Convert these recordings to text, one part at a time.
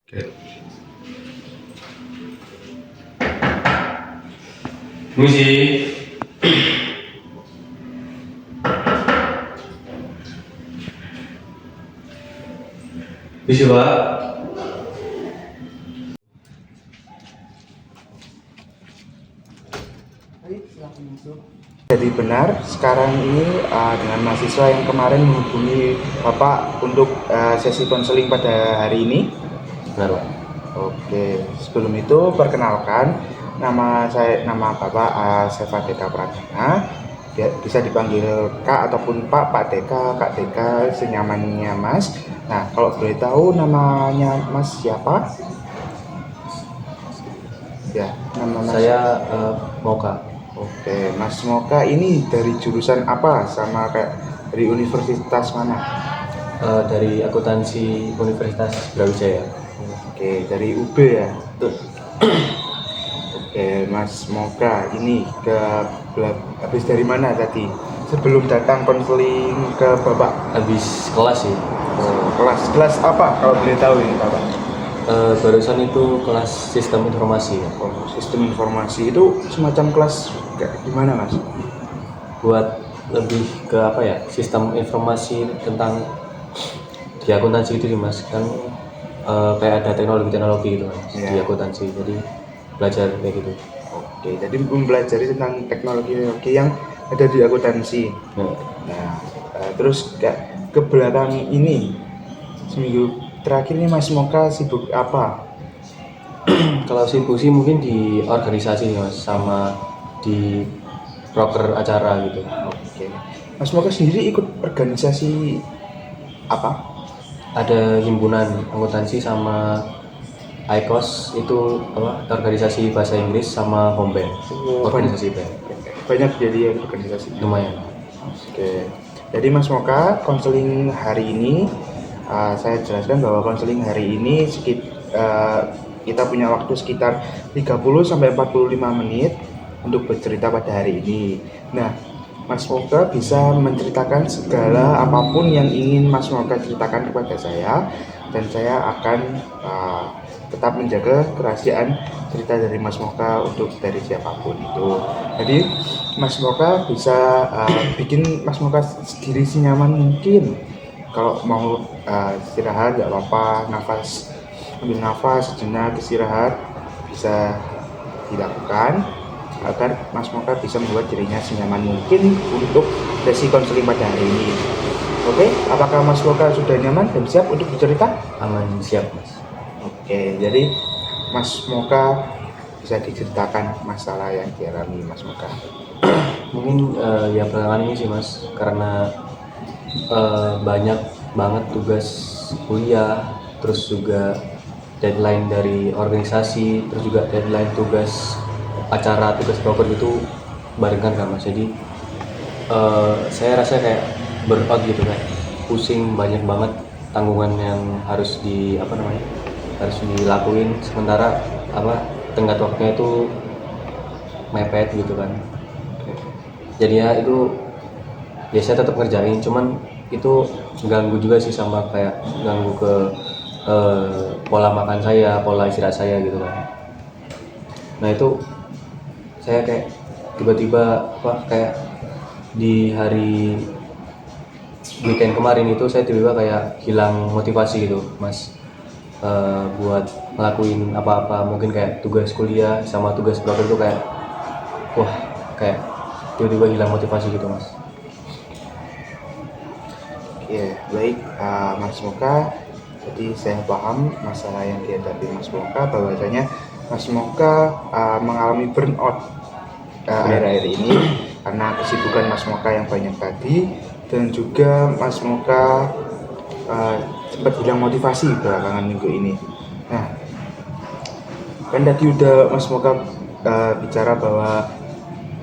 Oke. Misi. Misi, Pak. Jadi benar, sekarang ini dengan mahasiswa yang kemarin menghubungi Bapak untuk sesi konseling pada hari ini. Benar, Pak. Oke, sebelum itu perkenalkan, nama Bapak Seva Deka Pradana. Bisa dipanggil Kak ataupun Pak Deka, Kak Deka, senyamannya Mas. Nah, kalau boleh tahu namanya Mas siapa? Ya, nama Mas. Saya Moka. Oke, Mas Moka ini dari jurusan apa? Sama kayak dari universitas mana? Dari akuntansi Universitas Brawijaya. Oke, dari UB ya. Tuh. Oke, Mas Moka ini habis dari mana tadi? Sebelum datang konseling ke Bapak. Habis kelas sih. Oh, kelas apa kalau boleh tahu ini Bapak? Barusan itu kelas sistem informasi ya. Oh, sistem informasi itu semacam kelas kayak gimana Mas? Buat lebih ke apa ya? Sistem informasi tentang di akuntansi itu sih, Mas. Kan kayak ada teknologi gitu Mas, di Iya. akuntansi. Jadi belajar kayak gitu. Oke, jadi mempelajari tentang teknologi yang ada di akuntansi. Nah, Nah, terus kayak ke belakang ini seminggu terakhir ini Mas Moka sibuk apa? kalau sibuk sih mungkin di organisasi Mas, sama di broker acara gitu. Oke, Mas Moka sendiri ikut organisasi apa? Ada himpunan akuntansi sama ICOS, itu apa, organisasi bahasa Inggris sama home band, organisasi band. Banyak jadi ya organisasi. Lumayan. Oke, jadi Mas Moka konseling hari ini saya jelaskan bahwa konseling hari ini kita punya waktu sekitar 30 sampai 45 menit untuk bercerita pada hari ini. Nah, Mas Moka bisa menceritakan segala apapun yang ingin Mas Moka ceritakan kepada saya, dan saya akan tetap menjaga kerahasiaan cerita dari Mas Moka untuk dari siapapun itu. Jadi Mas Moka bisa bikin Mas Moka sendiri senyaman mungkin. Kalau mau istirahat nggak apa-apa, ambil nafas sejenak, istirahat bisa dilakukan agar Mas Moka bisa membuat dirinya senyaman mungkin untuk sesi konseling pada hari ini. Oke, apakah Mas Moka sudah nyaman dan siap untuk bercerita? Aman, siap Mas. Oke, jadi Mas Moka bisa diceritakan masalah yang dialami Mas Moka. Mungkin ya belakangan ini sih Mas, karena banyak banget tugas kuliah, terus juga deadline dari organisasi, terus juga deadline tugas acara, tugas broker itu barengan kan Mas. Jadi saya rasa kayak burnout gitu kan, pusing, banyak banget tanggungan yang harus harus dilakuin, sementara tenggat waktunya itu mepet gitu kan. Jadi ya itu biasanya tetap ngerjain, cuman itu ganggu juga sih, sama kayak ganggu ke pola makan saya, pola istirahat saya gitu kan. Nah itu saya kayak tiba-tiba kayak di hari weekend kemarin itu saya tiba-tiba kayak hilang motivasi gitu Mas, buat ngelakuin apa-apa, mungkin kayak tugas kuliah sama tugas broker itu kayak kayak tiba-tiba hilang motivasi gitu Mas. Ya, baik Mas Moka. Jadi saya paham masalah yang dihadapi Mas Moka, bahwasanya Mas Moka mengalami burnout akhir-akhir ini karena kesibukan Mas Moka yang banyak tadi, dan juga Mas Moka sempat hilang motivasi belakangan minggu ini. Nah, kan tadi udah Mas Moka bicara bahwa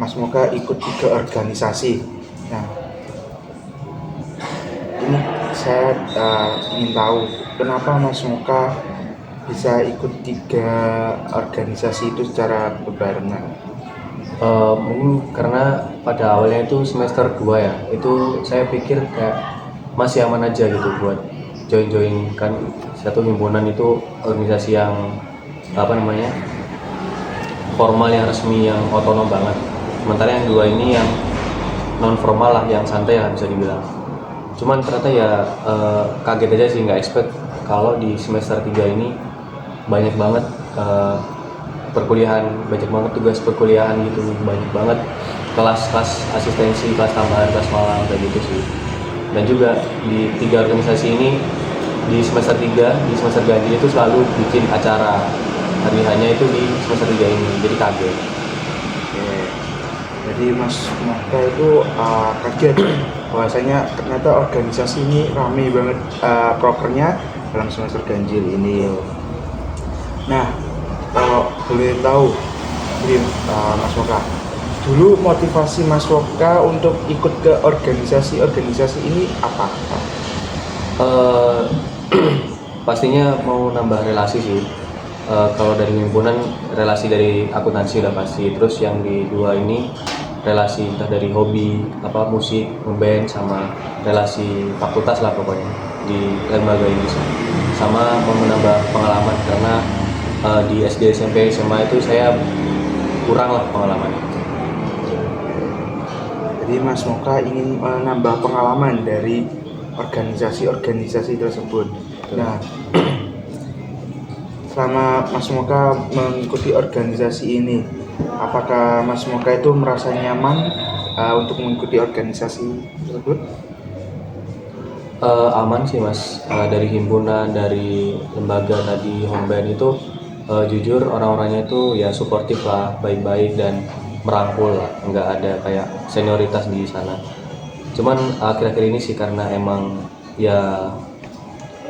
Mas Moka ikut 3 organisasi. Nah, ini saya ingin tahu kenapa Mas Moka bisa ikut 3 organisasi itu secara berbarengan. Mungkin karena pada awalnya itu semester 2 ya, itu saya pikir kayak masih aman aja gitu buat join kan satu himpunan itu organisasi yang apa namanya formal, yang resmi, yang otonom banget. Sementara yang dua ini yang non formal lah, yang santai lah bisa dibilang. Cuman ternyata ya kaget aja sih, nggak expect kalau di semester 3 ini banyak banget perkuliahan, banyak banget tugas perkuliahan gitu, banyak banget kelas-kelas asistensi, kelas tambahan, kelas malam kayak gitu sih. Dan juga di tiga organisasi ini di semester 3, di semester ganjil itu selalu bikin acara hari hanya itu di semester 3 ini, jadi kaget. Oke. Jadi Mas Moka itu kaget bahwasanya ternyata organisasi ini rame banget prokernya dalam semester ganjil ini. Nah, kalau boleh tahu, Mas Moka, dulu motivasi Mas Moka untuk ikut ke organisasi-organisasi ini apa? Eh, pastinya mau nambah relasi sih. Kalau dari himpunan, relasi dari akuntansi udah pasti. Terus yang di dua ini relasi entah dari hobi, apa musik, ngeband, sama relasi fakultas lah pokoknya di lembaga ini. Sama mau menambah pengalaman karena di SD, SMP, SMA itu saya kurang lah pengalamannya. Jadi Mas Moka ingin menambah pengalaman dari organisasi-organisasi tersebut. Nah, selama Mas Moka mengikuti organisasi ini, apakah Mas Moka itu merasa nyaman untuk mengikuti organisasi tersebut? Aman sih mas. Dari himpunan, dari lembaga tadi Homeband itu jujur orang-orangnya itu ya suportif lah, baik-baik dan merangkul lah, nggak ada kayak senioritas di sana. Cuman akhir-akhir ini sih karena emang ya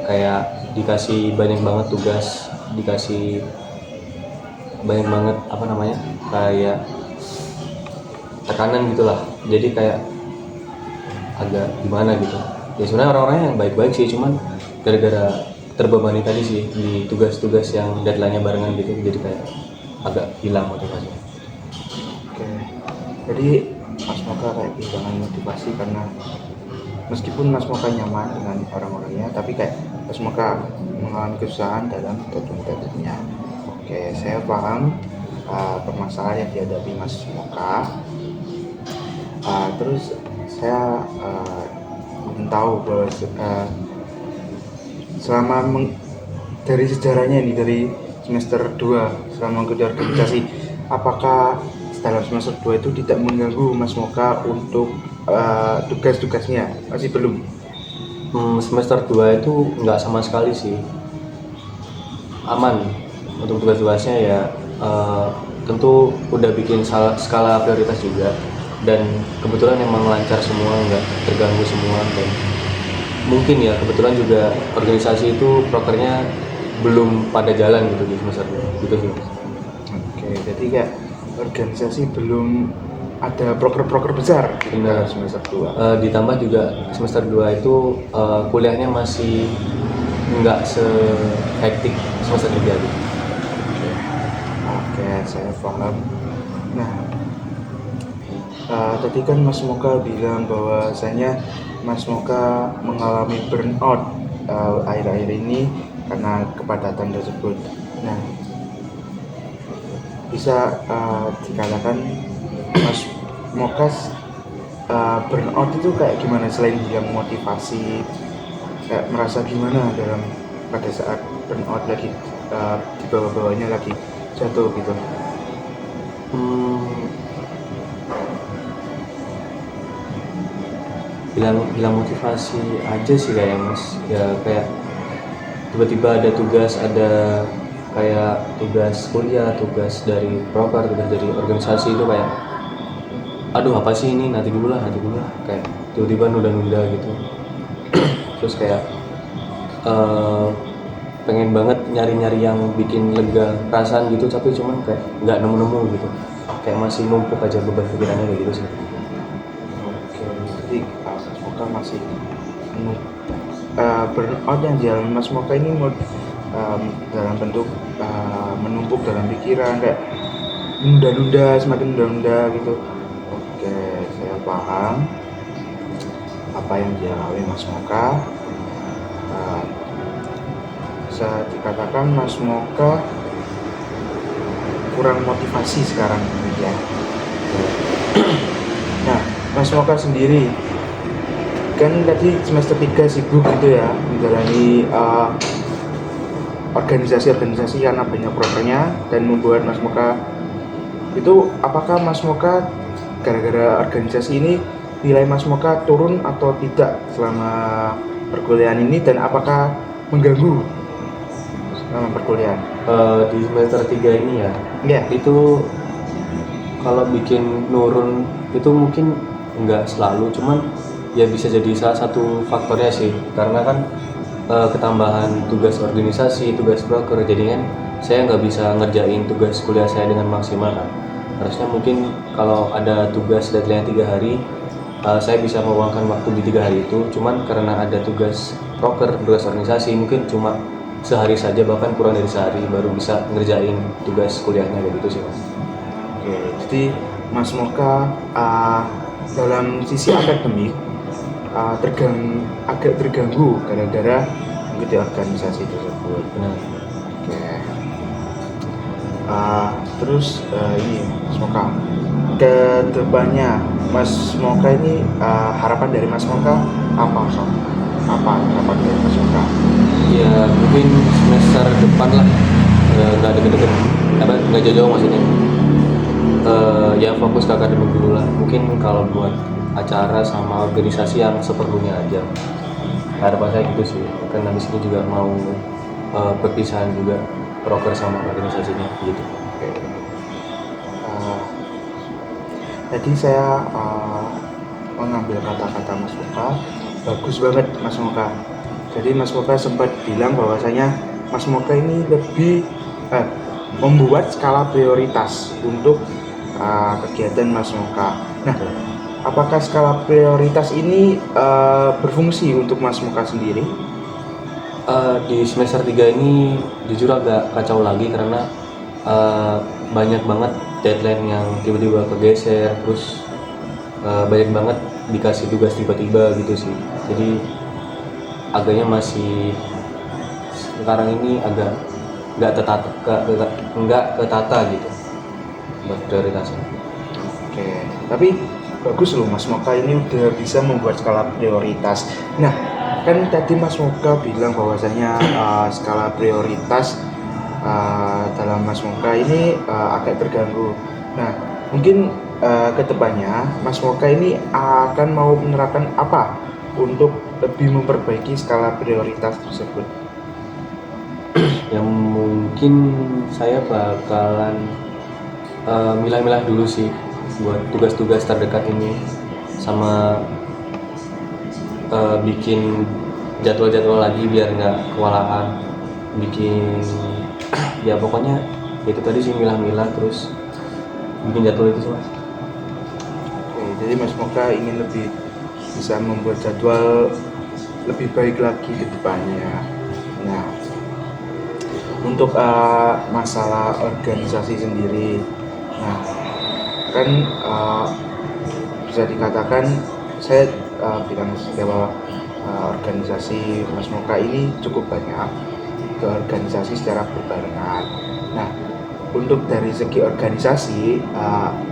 kayak dikasih banyak banget tugas, dikasih banyak banget apa namanya kayak tekanan gitulah, jadi kayak agak gimana gitu. Ya sebenarnya orang-orangnya yang baik-baik sih, cuman gara-gara terbebani tadi sih di tugas-tugas yang deadline-nya barengan gitu, jadi kayak agak hilang motivasinya. Oke. Jadi Mas Moka kayak kehilangan motivasi karena meskipun Mas Moka nyaman dengan orang-orangnya, tapi kayak Mas Moka mengalami kesusahan dalam deadline-nya. Oke, saya paham permasalahan yang dihadapi Mas Moka. Terus saya ingin tahu bahwa selama dari sejarahnya ini, dari semester 2 selama mengikuti organisasi, apakah dalam semester 2 itu tidak mengganggu Mas Moka untuk tugas-tugasnya? Masih belum? Semester 2 itu nggak sama sekali sih, aman untuk tugas-tugasnya ya. Tentu udah bikin skala prioritas juga, dan kebetulan emang lancar semua, nggak terganggu semua. Dan mungkin ya kebetulan juga organisasi itu prokernya belum pada jalan gitu di semester 2 gitu sih. Oke, jadi kayak organisasi belum ada proker-proker besar di dalam semester 2. Ditambah juga semester 2 itu kuliahnya masih nggak se-hektik semester 3 gitu. Oke, saya paham. Nah, tadi kan Mas Moka bilang bahwasanya Mas Moka mengalami burnout akhir-akhir ini karena kepadatan tersebut. Nah, bisa dikatakan Mas Moka burnout itu kayak gimana, selain hilang motivasi, kayak merasa gimana dalam pada saat burnout lagi di bawah-bawahnya lagi jatuh gitu? Bilang motivasi aja sih kayak mas, ya kayak tiba-tiba ada tugas, ada kayak tugas kuliah, tugas dari proker, tugas dari organisasi itu kayak aduh apa sih ini, nanti dulu lah, kayak tiba-tiba nunda-nunda gitu. Terus kayak pengen banget nyari-nyari yang bikin lega perasaan gitu, tapi cuman kayak nggak nemu-nemu gitu, kayak masih numpuk aja beban pikirannya kayak gitu sih. Oke, jadi Mas Moka masih burnout yang dialami Mas Moka ini dalam bentuk menumpuk dalam pikiran, kayak nunda-nunda, semakin nunda-nunda gitu. Oke, saya paham apa yang dialami Mas Moka. uh, bisa dikatakan Mas Moka kurang motivasi sekarang ya. Nah, Mas Moka sendiri kan tadi semester 3 sibuk gitu ya menjalani organisasi-organisasi karena banyak prokernya dan membuat Mas Moka itu, apakah Mas Moka gara-gara organisasi ini nilai Mas Moka turun atau tidak selama perkuliahan ini, dan apakah mengganggu selama perkuliahan? Di semester 3 ini ya, Ya. itu kalau bikin nurun itu mungkin nggak selalu, cuman ya bisa jadi salah satu faktornya sih, karena kan ketambahan tugas organisasi, tugas proker, jadi kan saya nggak bisa ngerjain tugas kuliah saya dengan maksimal kan. Harusnya mungkin kalau ada tugas deadline 3 hari, saya bisa meluangkan waktu di 3 hari itu, cuman karena ada tugas proker, tugas organisasi, mungkin cuma sehari saja, bahkan kurang dari sehari baru bisa ngerjain tugas kuliahnya kayak gitu sih mas. Oke, jadi Mas Moka dalam sisi akademik agak terganggu gara-gara mengikuti organisasi tersebut. Benar. Oke. Terus ini Mas Moka, ke depannya Mas Moka ini harapan dari Mas Moka apa? Apa harapan dari Mas Moka? Ya mungkin semester depan lah, nggak deket-deket, nggak jauh-jauh maksudnya. Ya fokus ke akademik dulu lah. Mungkin kalau buat acara sama organisasi yang seperlunya aja. Harapan saya gitu sih. Kan habis itu juga mau perpisahan juga, proker sama organisasinya gitu. Oke. Tadi saya mengambil kata-kata Mas Moka, bagus banget Mas Moka. Jadi Mas Moka sempat bilang bahwasanya Mas Moka ini lebih membuat skala prioritas untuk kegiatan Mas Moka. Nah, apakah skala prioritas ini berfungsi untuk Mas Moka sendiri? Di semester 3 ini jujur agak kacau lagi karena banyak banget deadline yang tiba-tiba kegeser, terus banyak banget dikasih tugas tiba-tiba gitu sih. Jadi agaknya masih sekarang ini agak nggak ketata gitu buat prioritasnya. Oke, tapi bagus loh Mas Moka ini udah bisa membuat skala prioritas. Nah, kan tadi Mas Moka bilang bahwasanya skala prioritas dalam Mas Moka ini agak terganggu. Nah, mungkin kedepannya Mas Moka ini akan mau menerapkan apa untuk lebih memperbaiki skala prioritas tersebut? Yang mungkin saya bakalan milah-milah dulu sih buat tugas-tugas terdekat ini, sama bikin jadwal-jadwal lagi biar nggak kewalahan, bikin ya pokoknya itu tadi sih, milah-milah terus bikin jadwal itu sih mas. Oke, jadi Mas Moka ingin lebih bisa membuat jadwal lebih baik lagi ke depannya. Nah, untuk masalah organisasi sendiri, nah kan bisa dikatakan saya bilang bahwa organisasi Mas Moka ini cukup banyak, ke organisasi secara berbarengan. Nah, untuk dari segi organisasi,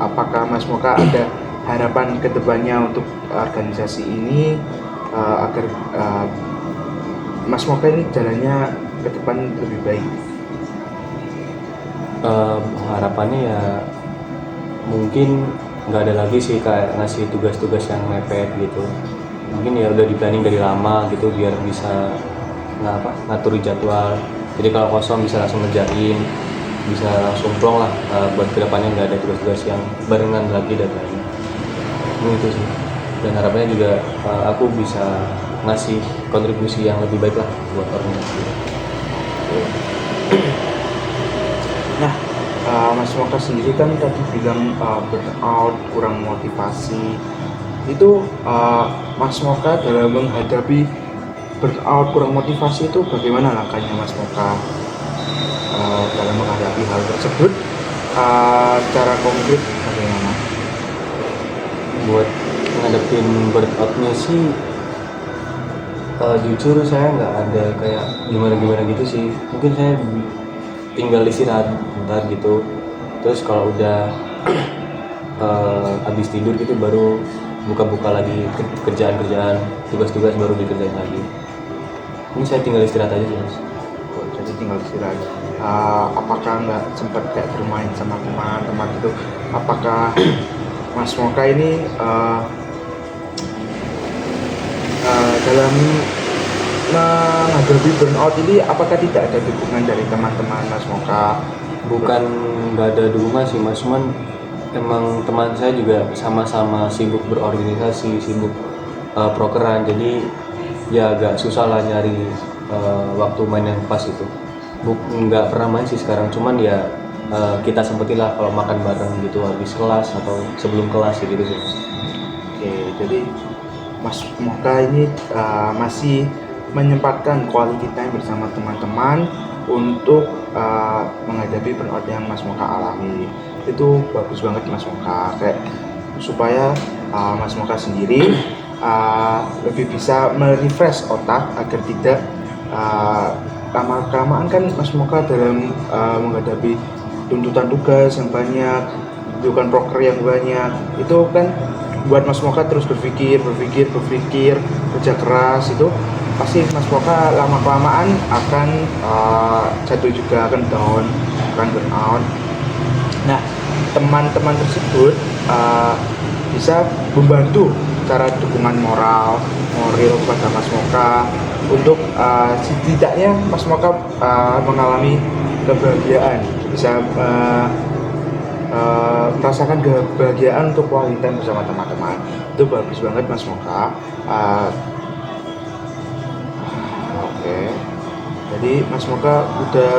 apakah Mas Moka ada harapan kedepannya untuk organisasi ini agar Mas Moka ini jalannya ke depan lebih baik? Harapannya ya mungkin nggak ada lagi sih kayak ngasih tugas-tugas yang mepet gitu. Mungkin ya udah di planning dari lama gitu biar bisa ngatur jadwal. Jadi kalau kosong bisa langsung ngerjain, bisa langsung plong lah, buat kedepannya nggak ada tugas-tugas yang barengan lagi dan lainnya. Itu sih. Dan harapannya juga aku bisa ngasih kontribusi yang lebih baik lah buat organisasi. Nah, Mas Moka sendiri kan tadi bilang burnout, kurang motivasi. Itu Mas Moka dalam menghadapi burnout, kurang motivasi itu bagaimana langkahnya Mas Moka dalam menghadapi hal tersebut? Cara konkret bagaimana? Buat ngadepin burnoutnya sih Jujur saya nggak ada kayak gimana-gimana gitu sih. Mungkin saya tinggal istirahat bentar gitu. Terus kalau udah habis tidur gitu baru buka-buka lagi kerjaan-kerjaan, tugas-tugas baru dikerjain lagi. Ini saya tinggal istirahat aja sih mas. Oh, jadi tinggal istirahat. Apakah nggak sempat kayak bermain sama teman-teman itu? Apakah Mas Moka ini dalam menghadapi burnout ini apakah tidak ada dukungan dari teman-teman Mas Moka? Bukan nggak ada dukungan sih mas, cuman emang teman saya juga sama-sama sibuk berorganisasi, sibuk prokeran, jadi ya agak susah lah nyari waktu main yang pas itu. Nggak pernah main sih sekarang, cuman ya kita sempetin lah kalau makan bareng gitu habis kelas atau sebelum kelas gitu sih. Oke, jadi Mas Moka ini masih menyempatkan quality time bersama teman-teman untuk menghadapi burnout yang Mas Moka alami. Itu bagus banget Mas Moka, kayak supaya Mas Moka sendiri lebih bisa merefresh otak agar tidak lama-kelamaan kan Mas Moka dalam menghadapi tuntutan tugas yang banyak, tuntutan proker yang banyak, itu kan buat Mas Moka terus berpikir, kerja keras itu pasti Mas Moka lama-kelamaan akan jatuh juga, akan down, akan burnout. Nah, teman-teman tersebut bisa membantu secara dukungan moral kepada Mas Moka untuk setidaknya Mas Moka mengalami kebahagiaan, bisa merasakan kebahagiaan untuk quality time bersama teman-teman. Itu bagus banget Mas Moka. Oke. Jadi Mas Moka udah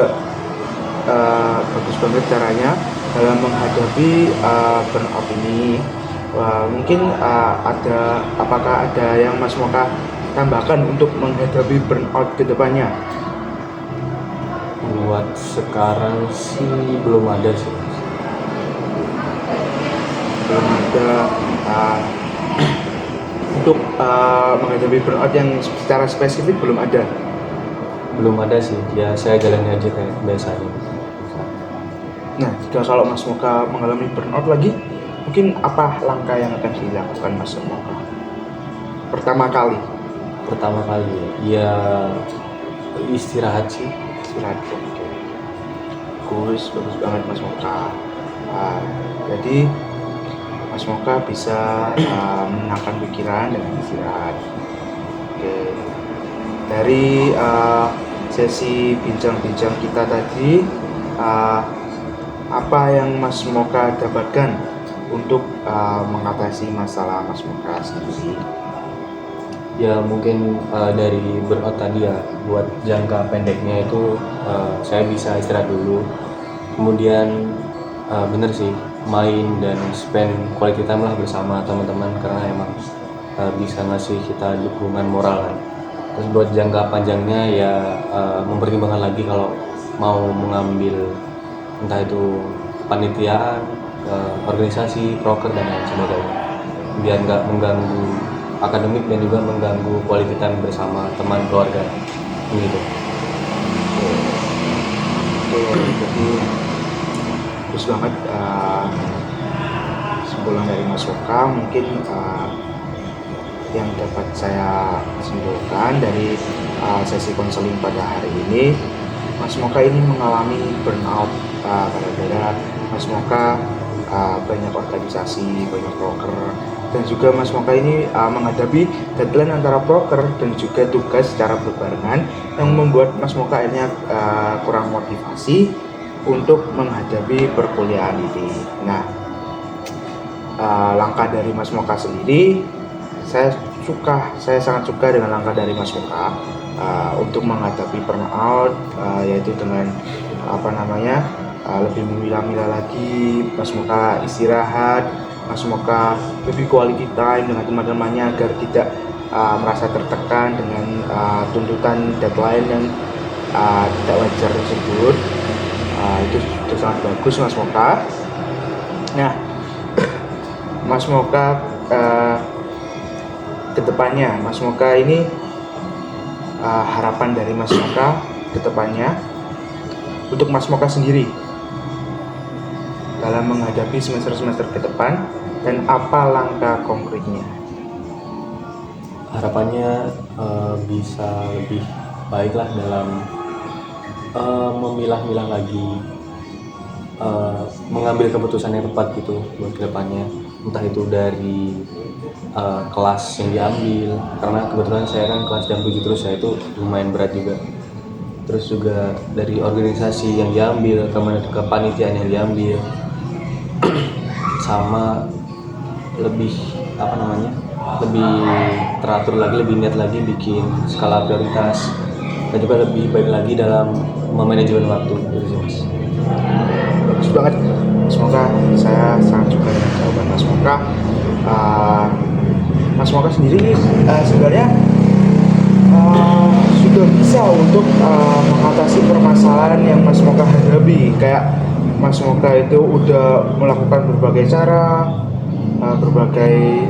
bagus banget caranya dalam menghadapi burnout ini. Mungkin apakah ada yang Mas Moka tambahkan untuk menghadapi burnout ke depannya? Buat sekarang sih belum ada sih. Belum ada untuk menghadapi burnout yang secara spesifik belum ada. Belum ada sih, ya saya jalani aja kayak biasanya. Nah, jika kalau Mas Moka mengalami burnout lagi, mungkin apa langkah yang akan dilakukan Mas Moka? Pertama kali Ya istirahat sih. istirahat. Oke. Bagus banget Mas Moka. Jadi Mas Moka bisa menenangkan pikiran dengan istirahat. Oke. Dari sesi bincang-bincang kita tadi, apa yang Mas Moka dapatkan untuk mengatasi masalah Mas Moka sendiri? Ya mungkin dari burnout tadi ya, buat jangka pendeknya itu saya bisa istirahat dulu. Kemudian bener sih, main dan spend quality time lah bersama teman-teman, karena emang bisa ngasih kita dukungan moral kan. Terus buat jangka panjangnya ya mempertimbangkan lagi kalau mau mengambil entah itu kepanitiaan, organisasi, proker dan lain sebagainya, biar nggak mengganggu akademik dan juga mengganggu quality time bersama teman keluarga gitu. Oke, jadi bagus banget kesimpulan dari Mas Moka. Mungkin yang dapat saya simpulkan dari sesi konseling pada hari ini, Mas Moka ini mengalami burnout gara-gara Mas Moka banyak organisasi, banyak broker, dan juga Mas Moka ini menghadapi deadline antara broker dan juga tugas secara berbarengan yang membuat Mas Moka akhirnya kurang motivasi untuk menghadapi perkuliahan ini. Nah, langkah dari Mas Moka sendiri, saya sangat suka dengan langkah dari Mas Moka untuk menghadapi burnout, yaitu dengan lebih memilah-milah lagi. Mas Moka istirahat, Mas Moka lebih quality time dengan teman-temannya agar tidak merasa tertekan dengan tuntutan deadline yang tidak wajar tersebut. Itu sangat bagus Mas Moka. Nah, Mas Moka kedepannya, Mas Moka ini harapan dari Mas Moka ke depannya untuk Mas Moka sendiri dalam menghadapi semester-semester ke depan, dan apa langkah konkretnya? Harapannya bisa lebih baiklah dalam memilah-milah lagi, mengambil keputusan yang tepat gitu buat kedepannya, entah itu dari kelas yang diambil, karena kebetulan saya kan kelas jam 7 terus, saya itu lumayan berat juga. Terus juga dari organisasi yang diambil, kepanitiaan yang diambil, sama lebih lebih teratur lagi, lebih niat lagi bikin skala prioritas, dan juga lebih baik lagi dalam memanajemen waktu gitu sih mas. Bagus banget, semoga saya sangat suka dengan jawaban Mas Moka. Uh, Mas Moka sendiri sebenarnya sudah bisa untuk mengatasi permasalahan yang Mas Moka hadapi. Kayak Mas Moka itu udah melakukan berbagai cara, berbagai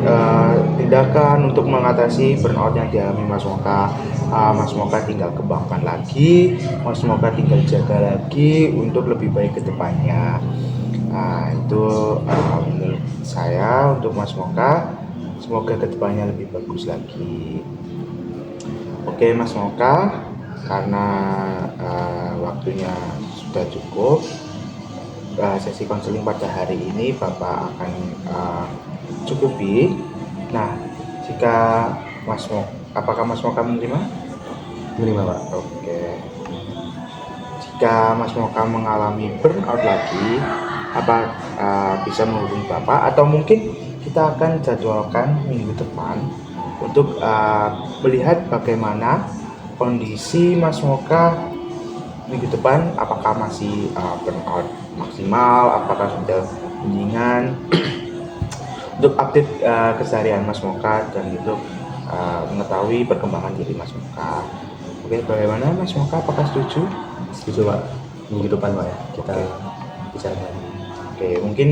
tindakan untuk mengatasi burnout yang dialami Mas Moka. Mas Moka tinggal kembangkan lagi, Mas Moka tinggal jaga lagi untuk lebih baik ke depannya. Itu menurut saya untuk Mas Moka, semoga ke depannya lebih bagus lagi. Oke Mas Moka, karena waktunya sudah cukup, sesi konseling pada hari ini Bapak akan cukupi. Nah, jika apakah Mas Moka menerima? Menerima pak. Oke. Jika Mas Moka mengalami burnout lagi, apa bisa menghubungi Bapak, atau mungkin kita akan jadwalkan minggu depan untuk melihat bagaimana kondisi Mas Moka minggu depan, apakah masih burnout maksimal, apakah sudah mendingan, untuk update keseharian Mas Moka dan untuk mengetahui perkembangan diri Mas Moka. Oke, bagaimana Mas Moka, apakah setuju? Setuju pak, minggu depan pak ya kita bicara lagi. Oke, mungkin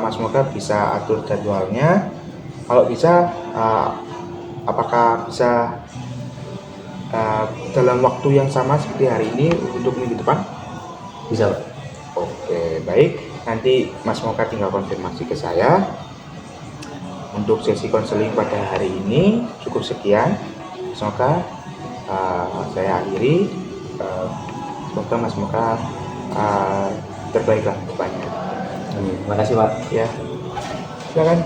Mas Moka bisa atur jadwalnya. Kalau bisa, apakah bisa dalam waktu yang sama seperti hari ini untuk minggu depan? Bisa pak. Oke, baik. Nanti Mas Moka tinggal konfirmasi ke saya. Untuk sesi konseling pada hari ini cukup sekian. Semoga saya akhiri. Semoga Mas Moka terbaiklah depannya. Terima kasih pak. Ya, silakan.